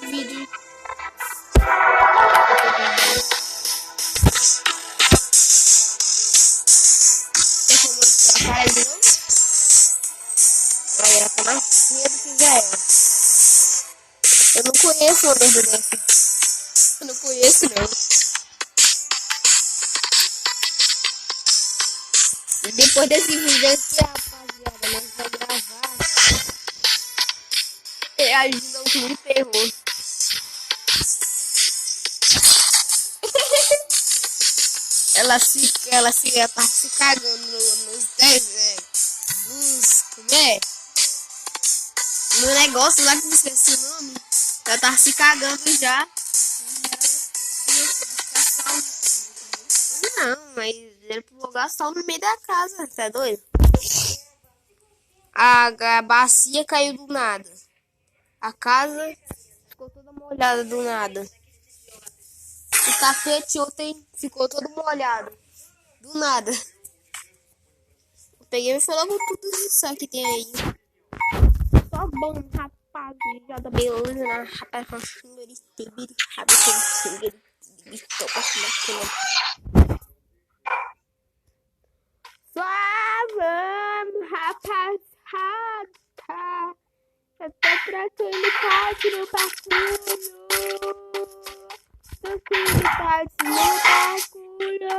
vídeo. Deixa eu mostrar a cara de novo. Olha, ela tá mais cedo que já é. Eu não conheço uma merda dessa. Eu não conheço, não. E depois desse vídeo aqui, rapaziada, nós vamos gravar reagindo ao filme de terror. ela tá se cagando nos como é? No negócio lá que não esqueci o nome. Ela tá se cagando já. Não, mas ele jogar sal no meio da casa, tá doido? A bacia caiu do nada. A casa ficou toda molhada do nada. O tapete ontem ficou todo molhado. Do nada. Eu peguei e falei logo tudo isso que tem aí. Só bom, rapaziada, beleza, né? Rapaz, só vamos, rapaziada. Eu tô trocando parte no bagulho. Trocando parte no bagulho.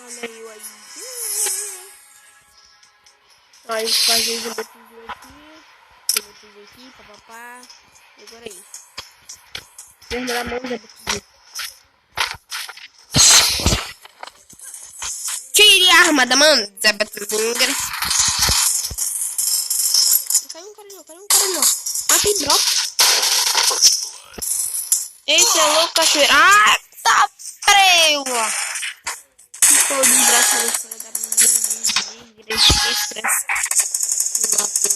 Olha eu aí. Aí fazer os botinhos aqui, papapá. E agora aí. Perna na mão, Zé Botinho. Tire a arma da mão, Zé Botinho. Caiu um cara ali, ó. Ah, tem drop. Esse é louco, cachoeira. Ah, tá preula. Ficou desgraçado essa da minha estresse.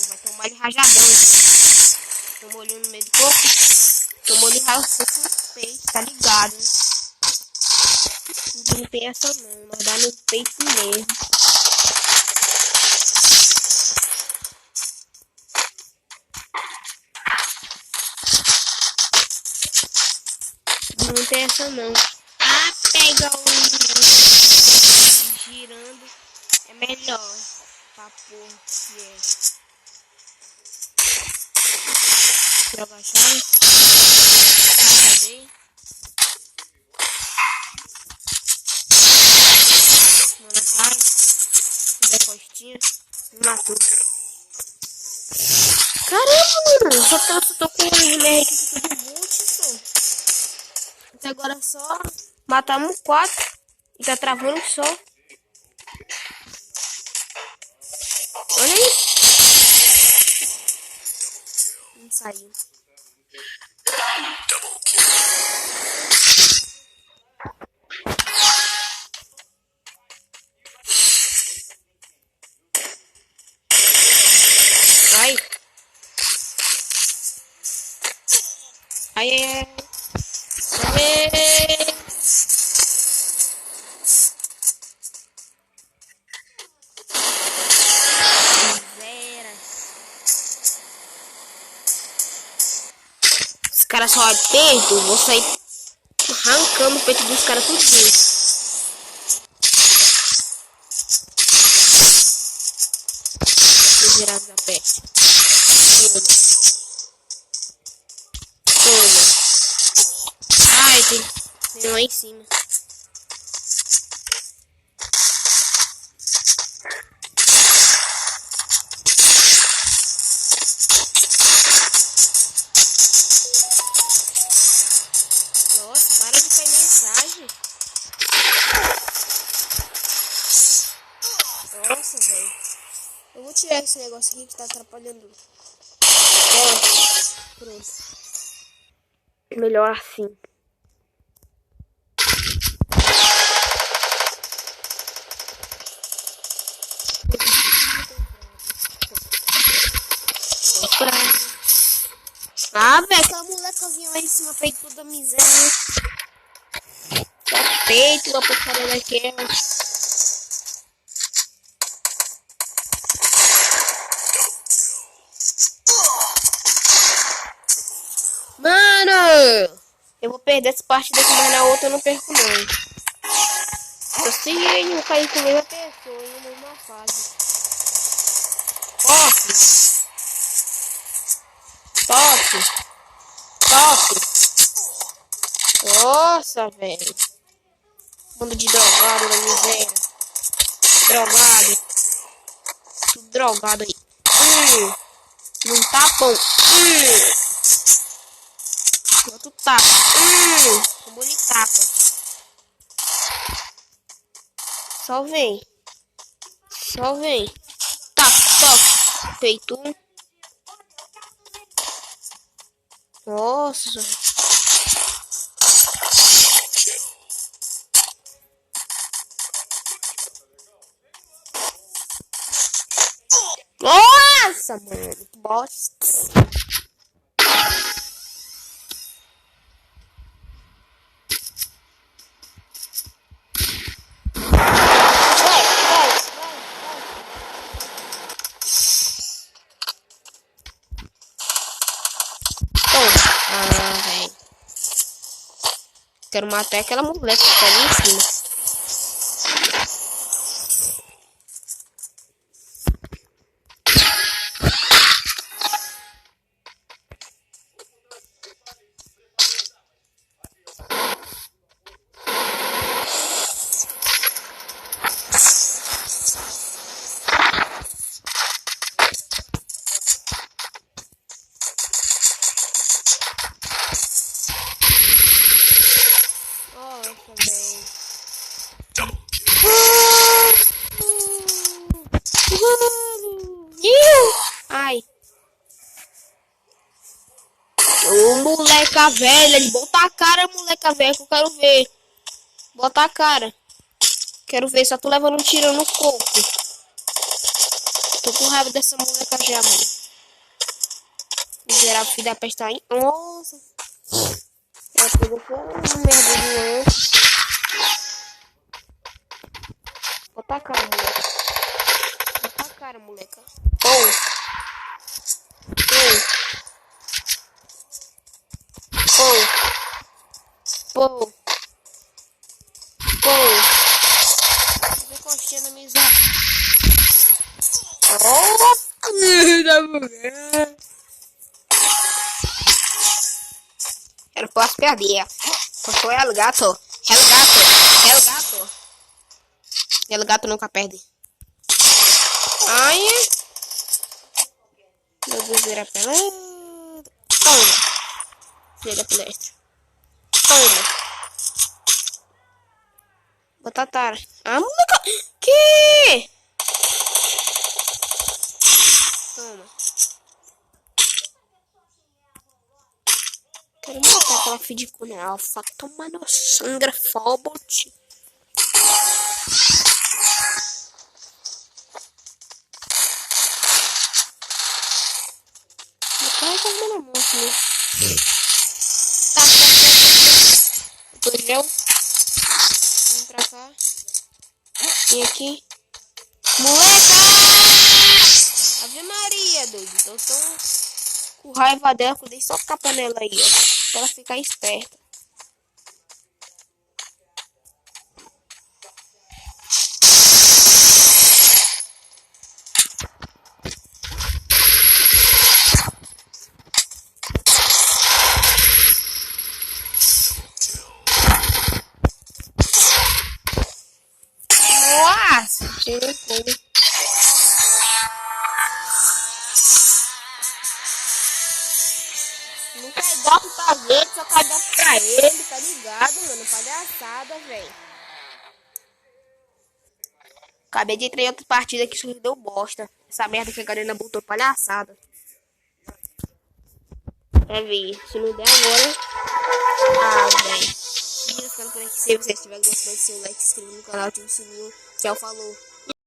Vai ter um baile rajadão. Tomou olho no meio do corpo. Tomou de raio seco no peito, tá ligado, né? Não tem essa não, mas dá no peito mesmo. Não tem essa não. Ah, pega o girando é melhor. Pra porra que é. Joga a chave. Cadê? Mão na cara. Dá costinha. Matou. Caramba, mano. Só que eu tô com o MR aqui tudo bom, só. Até agora é só matamos 4 e tá travando só. Olha isso. Não saiu. Vai. Ai. Os caras só atento, vou sair arrancando o peito dos caras tudinho. Vou virar da peste. Toma. Ai, tem um lá em cima. Nossa, velho. Eu vou tirar esse negócio aqui que tá atrapalhando. Pronto. Melhor assim. Ah, velho, aquela molecazinha lá em cima, peito toda miséria. Só peito, uma porcaria daquela. Mano! Eu vou perder essa partida aqui, mas na outra eu não perco não. Eu sei, eu caí com a mesma pessoa em uma mesma fase. Tosse! Nossa, velho. Bando de drogado da miséria. Drogado. Tudo drogado aí. Não tá bom. Outro tapa. Como ele tapa. Só vem. Toque. Feito um. Nossa. Nossa, mano. Que bosta. Velho. Quero matar aquela moleque que tá ali em cima. Ai. Ô, moleca velha, ele bota a cara, moleca velha, que eu quero ver. Bota a cara. Quero ver, só tô levando um tiro no corpo. Tô com raiva dessa moleca já, mano. Miserável, filho da peste aí. Nossa. Ela pegou com uma merda do anjo. Bota a cara, moleca. Bota a cara, moleca. Pô. Fica coxando a miséria. Da mulher. Eu não posso perder. Porque é o gato. El gato nunca perde. Ai. Meu Deus, era pelado. Toma. Filha da palestra. Toma. Botatara. Ah, moleca. Que? Toma. Quero matar aquela filha de cunha alfa. Toma no sangra, Fobot. Meu pai tá dando muito, né? Tá. Bujão. Vem pra cá. Vem aqui. Moleca! Ave Maria, doido. Eu tô com raiva dela, eu dei só com a panela aí, ó. Pra ela ficar esperta. Nossa, tirei fogo. Não cai golpe pra gente, só cai golpe pra ele, tá ligado, mano? Palhaçada, velho. Acabei de entrar em outra partida que isso deu bosta. Essa merda que a Garena botou palhaçada. Quer ver? Se não der agora. Ah, velho. Se ficando por aqui, se você estiver gostando, seu like, se inscreva no canal, ative o sininho. Tchau, falou.